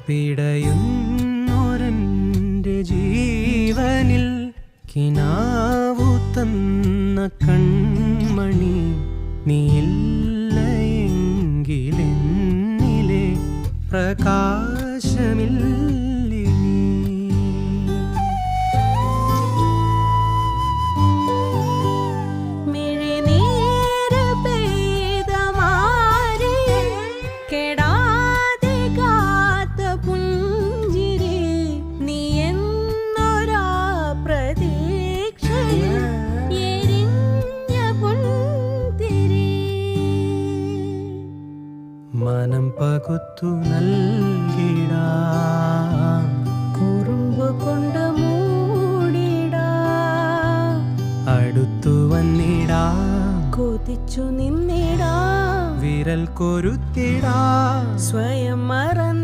പിടയുന്നൊരെൻ്റെ ജീവനിൽ കിനാവു തന്ന കൺമണി നീയില്ലയെങ്കിലെന്നിലെ പ്രകാശമില്ലേ നീ. മിഴിനീര് പെയ്ത മാറി കെടാതെ കാത്ത പുഞ്ചിരി നീ എന്നൊരാ പ്രതീക്ഷയിൽ എരിഞ്ഞ പുൻതിരി. മനം പകുത്തു നൽകിടാം, കുറുമ്പ് കൊണ്ട് മൂടിടാം, അടുത്തു വന്നിടാം, കൊതിച്ചു നിന്നിടാം, വിരൽ കൊരുത്തിടാം, സ്വയം മറന്നു